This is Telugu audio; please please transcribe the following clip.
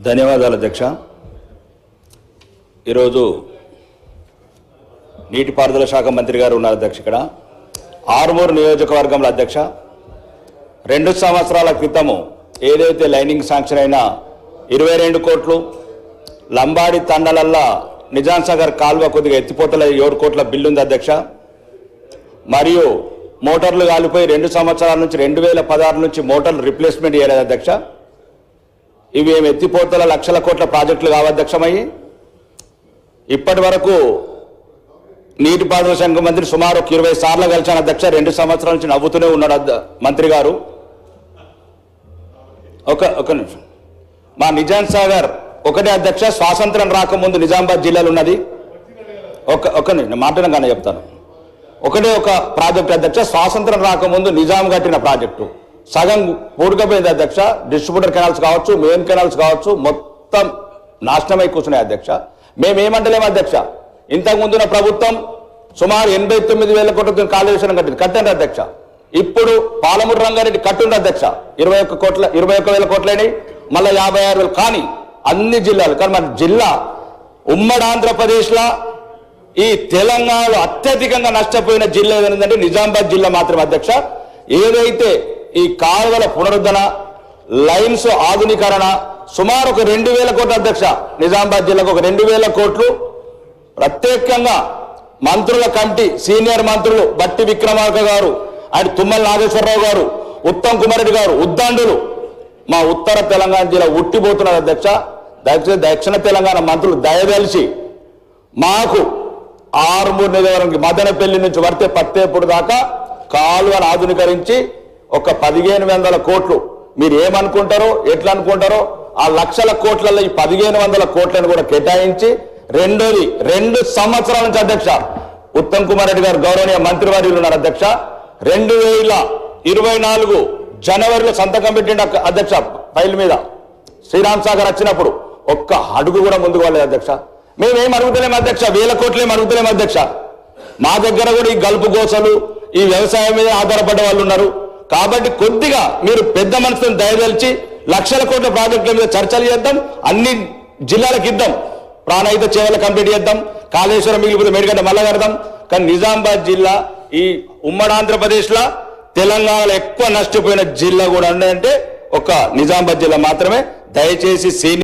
ధన్యవాదాలు అధ్యక్ష. ఈరోజు నీటిపారుదల శాఖ మంత్రి గారు ఉన్నారు అధ్యక్ష. ఇక్కడ ఆర్మూర్ నియోజకవర్గంలో అధ్యక్ష 2 సంవత్సరాల క్రితము ఏదైతే లైనింగ్ శాంక్షన్ అయినా 22 కోట్లు, లంబాడి తండలల్లా నిజాం సాగర్ కాల్వ కొద్దిగా ఎత్తిపోతల 7 కోట్ల బిల్లు ఉంది అధ్యక్ష. మరియు మోటార్లు కాలిపోయి 2 సంవత్సరాల నుంచి 2016 నుంచి మోటార్లు రిప్లేస్మెంట్ చేయలేదు అధ్యక్ష. ఇవి ఏమి ఎత్తిపోతల లక్షల కోట్ల ప్రాజెక్టులు కావధ్యక్షమయ్యి ఇప్పటి వరకు నీటిపారుదల శాఖ మంత్రి సుమారు 20 సార్లు కలిశాను అధ్యక్ష. 2 సంవత్సరాల నుంచి నవ్వుతూనే ఉన్నాడు మంత్రి గారు. ఒక నిమిషం. మా నిజాం సాగర్ ఒకటే అధ్యక్ష, స్వాతంత్రం రాకముందు నిజామాబాద్ జిల్లాలో ఉన్నది. ఒక నిమిషం మాట్లాడగానే చెప్తాను. ఒకటే ఒక ప్రాజెక్ట్ అధ్యక్ష, స్వాతంత్రం రాకముందు నిజాం కట్టిన ప్రాజెక్టు సగం పూడకపోయింది అధ్యక్ష. డిస్ట్రిబ్యూటర్ కెనాల్స్ కావచ్చు, మెయిన్ కెనాల్స్ కావచ్చు, మొత్తం నాశనమై కూర్చున్నాయి అధ్యక్ష. మేమేమంటలేము అధ్యక్ష. ఇంతకుముందున్న ప్రభుత్వం సుమారు 89,000 కోట్లతో కాళేశ్వరం కట్టింది అధ్యక్ష. ఇప్పుడు పాలమూరు రంగారెడ్డి కట్టింది అధ్యక్ష. 21,000 కోట్లని మళ్ళీ 56,000. కానీ అన్ని జిల్లాలు, కానీ మన జిల్లా ఉమ్మడి ఆంధ్రప్రదేశ్లో ఈ తెలంగాణలో అత్యధికంగా నష్టపోయిన జిల్లా ఏదంటే నిజామాబాద్ జిల్లా మాత్రమే అధ్యక్ష. ఏదైతే ఈ కాలువల పునరుద్ధరణ, లైన్స్ ఆధునీకరణ సుమారు ఒక 2,000 కోట్ల అధ్యక్ష. నిజామాబాద్ జిల్లాకు ఒక 2,000 కోట్లు. ప్రత్యేకంగా మంత్రుల కమిటీ, సీనియర్ మంత్రులు బట్టి విక్రమార్క గారు, ఆయన తుమ్మల నాగేశ్వరరావు గారు, ఉత్తమ్ కుమార్ రెడ్డి గారు, ఉద్దండులు మా ఉత్తర తెలంగాణ జిల్లా ఉట్టిపోతున్నారు అధ్యక్ష. దయచేసి దక్షిణ తెలంగాణ మంత్రులు దయదలిచి మాకు ఆర్మూర్ నియోజకవర్గానికి మదనపల్లి నుంచి వర్తే పత్తేపూడి దాకా కాలువను ఆధునీకరించి ఒక 1,500 కోట్లు, మీరు ఏమనుకుంటారో ఎట్లా అనుకుంటారో ఆ లక్షల కోట్లలో ఈ 1,500 కోట్లను కూడా కేటాయించి, రెండోది 2 సంవత్సరాల నుంచి అధ్యక్ష ఉత్తమ్ కుమార్ రెడ్డి గారు గౌరవనీయ మంత్రివర్యులు ఉన్నారు అధ్యక్ష. 2024 జనవరిలో సంతకం పెట్టిండు అధ్యక్ష ఫైల్ మీద. శ్రీరామ్ సాగర్ వచ్చినప్పుడు ఒక్క అడుగు కూడా ముందుకు వెళ్ళలేదు అధ్యక్ష. మేమేం అడుగుతలేము అధ్యక్ష, 1000 కోట్లు ఏం అడుగుతలేము అధ్యక్ష. మా దగ్గర కూడా ఈ గల్పు గోసలు, ఈ వ్యవసాయం మీద ఆధారపడ్డ వాళ్ళు ఉన్నారు. కాబట్టి కొద్దిగా మీరు పెద్ద మనసుతో దయదలిచి లక్షల కోట్ల ప్రాజెక్టుల మీద చర్చలు చేద్దాం, అన్ని జిల్లాలకు ఇద్దాం, ప్రాణహిత సేవలు కంప్లీట్ చేద్దాం, కాళేశ్వరం మిగిలిపోతే మేడిగడ్డ మళ్ళా కడదాం. కానీ నిజామాబాద్ జిల్లా ఈ ఉమ్మడి ఆంధ్రప్రదేశ్లో తెలంగాణలో ఎక్కువ నష్టపోయిన జిల్లా కూడా ఉన్నాయంటే ఒక నిజామాబాద్ జిల్లా మాత్రమే. దయచేసి